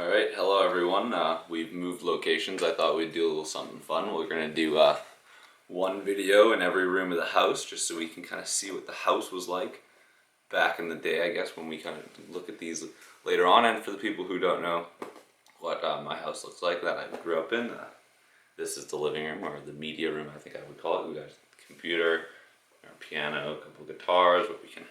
Alright, hello everyone. We've moved locations. I thought we'd do a little something fun. We're going to do one video in every room of the house just so we can kind of see what the house was like back in the day, I guess, when we kind of look at these later on. And for the people who don't know what my house looks like that I grew up in, this is the living room, or the media room I think I would call it. We got a computer, our piano, a couple of guitars where we can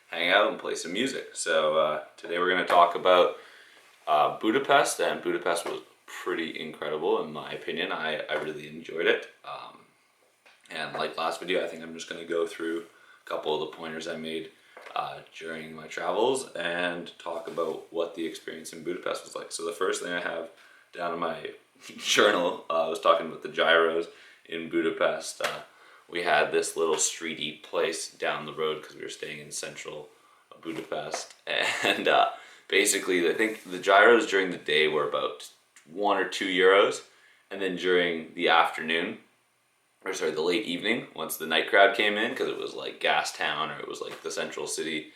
hang out and play some music. So today we're going to talk about Budapest, and Budapest was pretty incredible in my opinion. I really enjoyed it. And like last video, I think I'm just going to go through a couple of the pointers I made during my travels and talk about what the experience in Budapest was like. So the first thing I have down in my journal, I was talking about the gyros in Budapest. We had this little streety place down the road because we were staying in central Budapest, and basically, I think the gyros during the day were about €1 or €2, and then during the afternoon, or sorry, the late evening, once the night crowd came in, because it was like gas town, or it was like the central city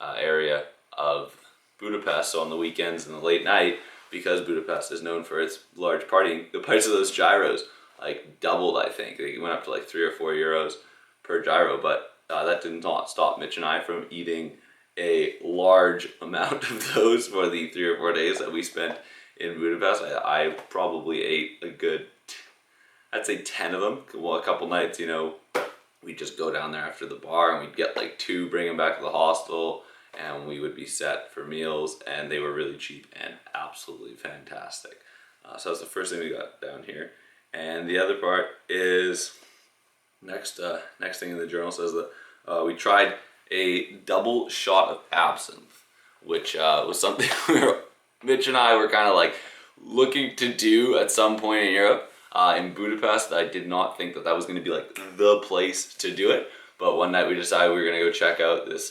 area of Budapest, so on the weekends and the late night, because Budapest is known for its large partying, the price of those gyros like doubled, I think. They went up to like €3 or €4 per gyro, but that did not stop Mitch and I from eating a large amount of those for the 3 or 4 days that we spent in Budapest. I probably ate a good, I'd say 10 of them. Well, a couple nights, we'd just go down there after the bar and we'd get like 2, bring them back to the hostel, and we would be set for meals, and they were really cheap and absolutely fantastic. So that's the first thing we got down here. And the other part is, next thing in the journal says that we tried a double shot of absinthe, which was something Mitch and I were kind of like looking to do at some point in Europe. In Budapest, I did not think that was going to be like the place to do it, but one night we decided we were going to go check out this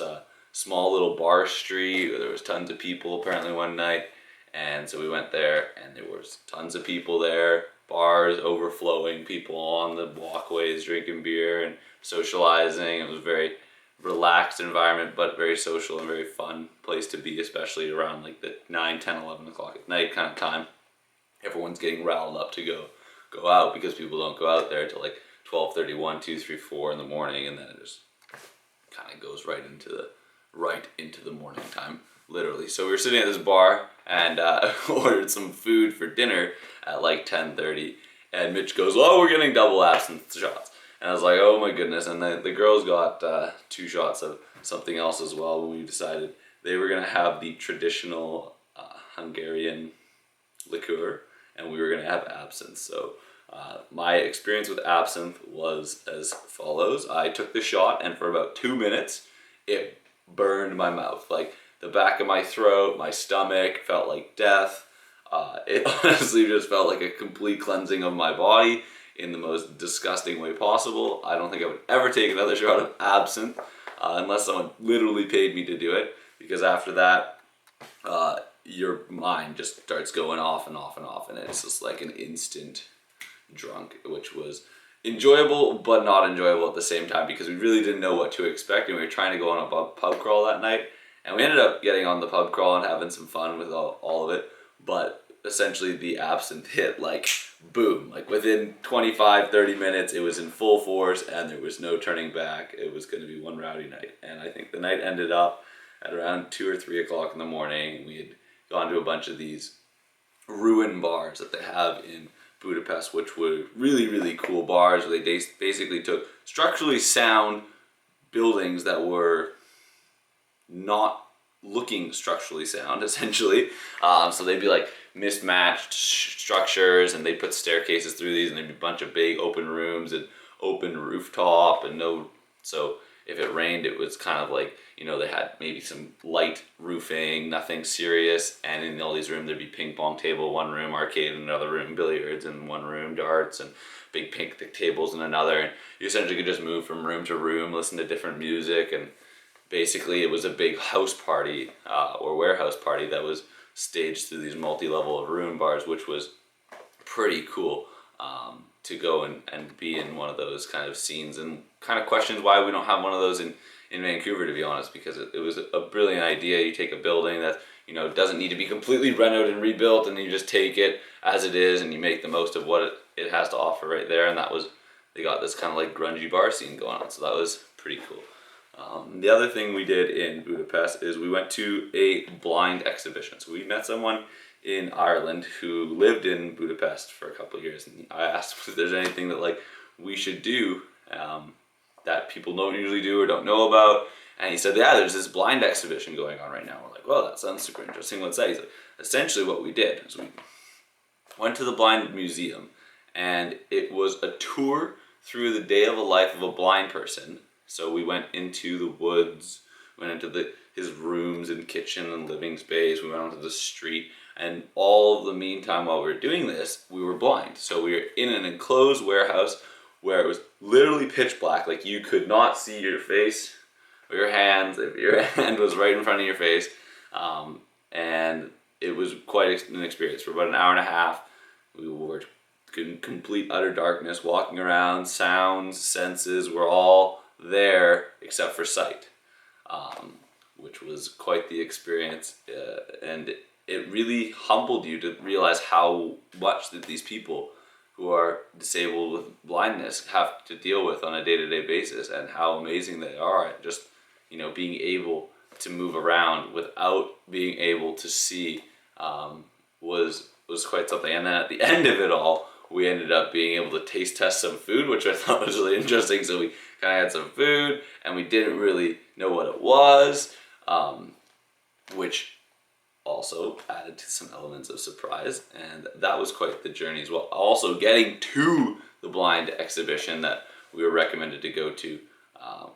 small little bar street where there was tons of people apparently one night, and so we went there and there was tons of people there, bars overflowing, people on the walkways drinking beer and socializing. It was very relaxed environment, but very social and very fun place to be, especially around like the 9, 10, 11 o'clock at night kind of time. Everyone's getting riled up to go out, because people don't go out there till like 12:30, 1, 2, 3, 4 in the morning, and then it just kind of goes right into the morning time, literally. So we were sitting at this bar and ordered some food for dinner at like 10:30, and Mitch goes, "Oh, we're getting double absinthe shots." And I was like, oh my goodness. And the girls got 2 shots of something else as well, when we decided they were going to have the traditional Hungarian liqueur, and we were going to have absinthe. So my experience with absinthe was as follows. I took the shot, and for about 2 minutes, it burned my mouth. Like the back of my throat, my stomach felt like death. It honestly just felt like a complete cleansing of my body in the most disgusting way possible. I don't think I would ever take another shot of absinthe unless someone literally paid me to do it, because after that, your mind just starts going off and off and off, and it's just like an instant drunk, which was enjoyable but not enjoyable at the same time, because we really didn't know what to expect, and we were trying to go on a pub crawl that night, and we ended up getting on the pub crawl and having some fun with all of it, but essentially the absinthe hit like boom, like within 25-30 minutes it was in full force and there was no turning back. It was going to be one rowdy night, and I think the night ended up at around 2 or 3 o'clock in the morning. We had gone to a bunch of these ruin bars that they have in Budapest, which were really, really cool bars where they basically took structurally sound buildings that were not looking structurally sound, essentially. So they'd be like mismatched structures, and they'd put staircases through these, and there'd be a bunch of big open rooms and open rooftop, and so if it rained, it was kind of like, they had maybe some light roofing, nothing serious, and in all these rooms there'd be ping pong table one room, arcade in another room, billiards in one room, darts, and big picnic tables in another, and you essentially could just move from room to room, listen to different music, and basically it was a big house party or warehouse party that was staged through these multi-level room bars, which was pretty cool to go and be in one of those kind of scenes, and kind of questions why we don't have one of those in Vancouver, to be honest, because it was a brilliant idea. You take a building that's it doesn't need to be completely renovated and rebuilt, and you just take it as it is and you make the most of what it has to offer right there. And they got this kind of like grungy bar scene going on, so that was pretty cool. The other thing we did in Budapest is we went to a blind exhibition. So we met someone in Ireland who lived in Budapest for a couple of years, and I asked if there's anything that like we should do that people don't usually do or don't know about. And he said, yeah, there's this blind exhibition going on right now. We're like, well, that sounds super interesting. What's that? He's like, essentially what we did is we went to the blind museum, and it was a tour through the day of a life of a blind person. So we went into the woods, went into his rooms and kitchen and living space. We went onto the street, and all of the meantime while we were doing this, we were blind. So we were in an enclosed warehouse where it was literally pitch black. Like you could not see your face or your hands if your hand was right in front of your face. And it was quite an experience. For about an hour and a half, we were in complete utter darkness, walking around. Sounds, senses were all there except for sight, which was quite the experience, and it really humbled you to realize how much that these people who are disabled with blindness have to deal with on a day-to-day basis, and how amazing they are at just being able to move around without being able to see was quite something. And then at the end of it all, we ended up being able to taste test some food, which I thought was really interesting. So we kind of had some food, and we didn't really know what it was, which also added to some elements of surprise. And that was quite the journey as well. Also, getting to the blind exhibition that we were recommended to go to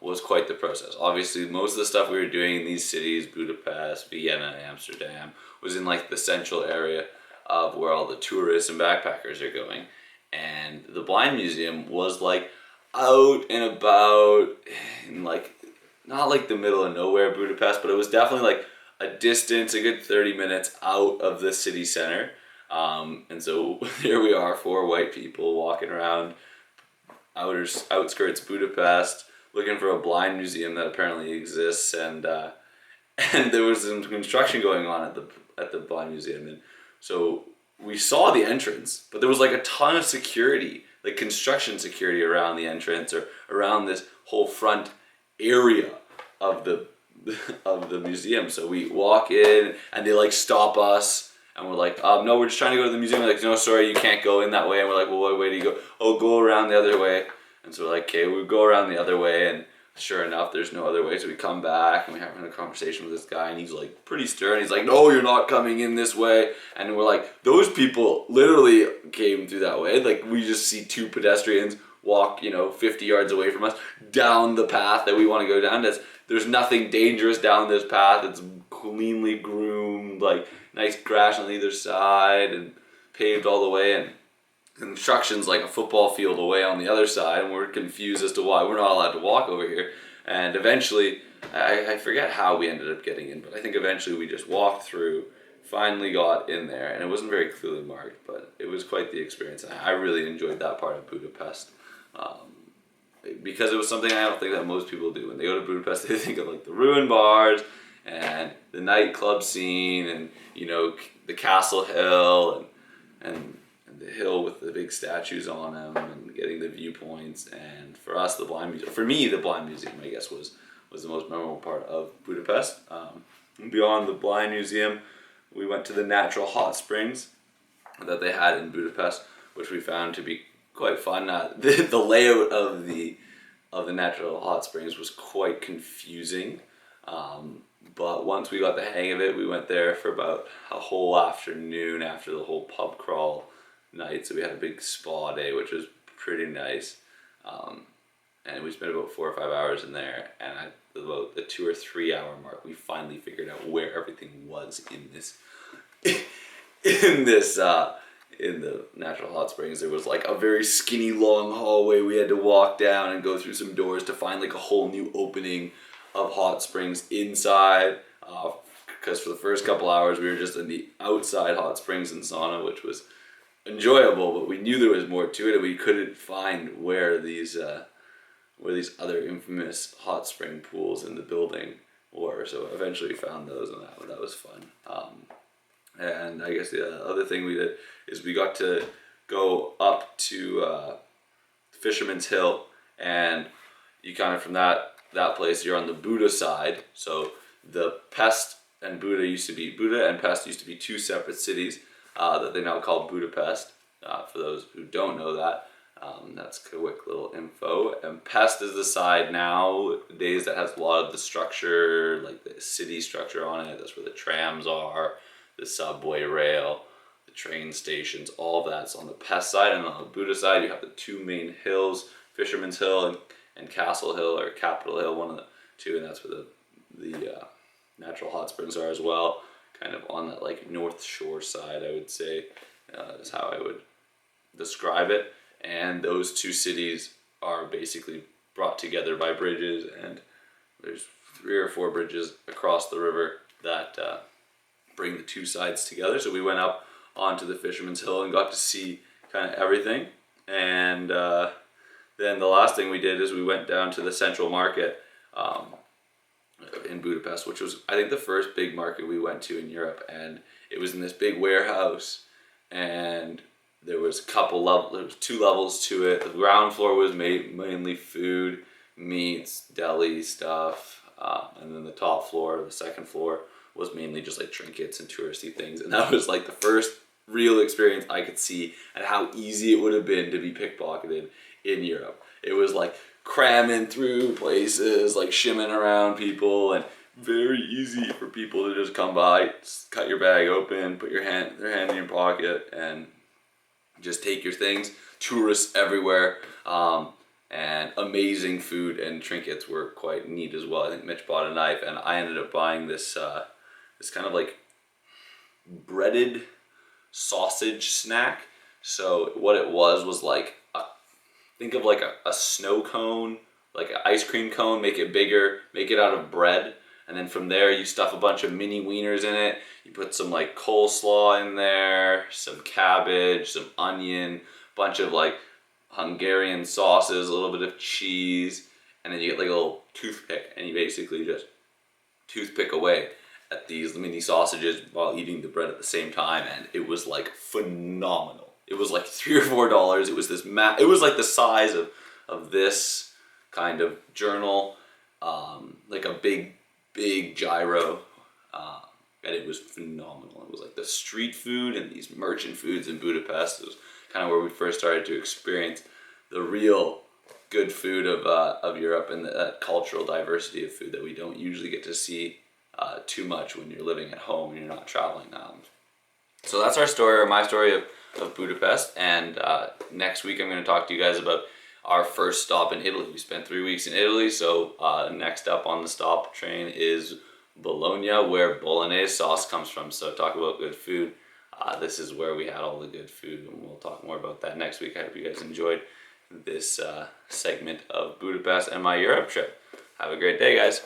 was quite the process. Obviously, most of the stuff we were doing in these cities, Budapest, Vienna, Amsterdam, was in like the central area of where all the tourists and backpackers are going. And the blind museum was like out and about in like, not like the middle of nowhere Budapest, but it was definitely like a distance, a good 30 minutes out of the city center. And so here we are, 4 white people walking around outskirts Budapest, looking for a blind museum that apparently exists. And there was some construction going on at the blind museum. And so we saw the entrance, but there was like a ton of security, like construction security around the entrance or around this whole front area of the museum. So we walk in, and they like stop us, and we're like, no, we're just trying to go to the museum. They're like, no, sorry, you can't go in that way. And we're like, well, what way do you go? Oh, go around the other way. And so we're like, okay, we go around the other way, and sure enough, there's no other way. So we come back, and we're having a conversation with this guy, and he's like pretty stern. He's like, no, you're not coming in this way. And we're like, those people literally came through that way. Like, we just see 2 pedestrians walk 50 yards away from us down the path that we want to go down. There's nothing dangerous down this path. It's cleanly groomed, like nice grass on either side and paved all the way, and construction's like a football field away on the other side, and we're confused as to why we're not allowed to walk over here. And eventually, I forget how we ended up getting in, but I think eventually we just walked through, finally got in there, and it wasn't very clearly marked, but it was quite the experience. I really enjoyed that part of Budapest, because it was something I don't think that most people do. When they go to Budapest, they think of like the ruined bars and the nightclub scene, and the Castle Hill and the hill with the big statues on them, and getting the viewpoints. And for us, the blind museum, I guess, was the most memorable part of Budapest. Beyond the blind museum, we went to the natural hot springs that they had in Budapest, which we found to be quite fun. The layout of the natural hot springs was quite confusing, but once we got the hang of it, we went there for about a whole afternoon after the whole pub crawl night. So we had a big spa day, which was pretty nice, and we spent about 4 or 5 hours in there. And at about the 2 or 3 hour mark, we finally figured out where everything was in the natural hot springs. There was like a very skinny long hallway we had to walk down and go through some doors to find like a whole new opening of hot springs inside, because for the first couple hours we were just in the outside hot springs and sauna, which was enjoyable, but we knew there was more to it, and we couldn't find where these other infamous hot spring pools in the building war. So eventually we found those, and that was fun. And I guess the other thing we did is we got to go up to Fisherman's Hill, and you kind of from that place you're on the Buda side. So the Pest and Buda and Pest used to be two separate cities that they now call Budapest. For those who don't know that, that's quick little info. And Pest is the side nowadays that has a lot of the structure, like the city structure on it. That's where the trams are, the subway rail, the train stations, all of that's on the Pest side. And on the Buda side, you have the two main hills, Fisherman's Hill and Castle Hill, or Capitol Hill, one of the two, and that's where the natural hot springs are as well. Kind of on that like North Shore side, I would say, is how I would describe it. And those two cities are basically brought together by bridges, and there's 3 or 4 bridges across the river that bring the two sides together. So we went up onto the Fisherman's Hill and got to see kind of everything. And then the last thing we did is we went down to the Central Market in Budapest, which was, I think, the first big market we went to in Europe. And it was in this big warehouse, and there was there was 2 levels to it. The ground floor was mainly food, meats, deli stuff, and then the top floor, the second floor, was mainly just like trinkets and touristy things. And that was like the first real experience I could see and how easy it would have been to be pickpocketed in Europe. It was like cramming through places, like shimming around people, and very easy for people to just come by, cut your bag open, put their hand in your pocket, and just take your things. Tourists everywhere, and amazing food, and trinkets were quite neat as well. I think Mitch bought a knife, and I ended up buying this this kind of like breaded sausage snack. So what it was like think of like a snow cone, like an ice cream cone, make it bigger, make it out of bread, and then from there you stuff a bunch of mini wieners in it. You put some like coleslaw in there, some cabbage, some onion, bunch of like Hungarian sauces, a little bit of cheese, and then you get like a little toothpick, and you basically just toothpick away at these mini sausages while eating the bread at the same time, and it was like phenomenal. It was like $3 or $4. It was this it was like the size of this kind of journal, like a big gyro, and it was phenomenal. It was like the street food and these merchant foods in Budapest. It was kind of where we first started to experience the real good food of Europe, and that cultural diversity of food that we don't usually get to see too much when you're living at home and you're not traveling. So that's our story, or my story of Budapest. And next week I'm going to talk to you guys about our first stop in Italy. We spent 3 weeks in Italy, so next up on the stop train is Bologna, where bolognese sauce comes from. So talk about good food. This is where we had all the good food, and we'll talk more about that next week. I hope you guys enjoyed this segment of Budapest and my Europe trip. Have a great day, guys.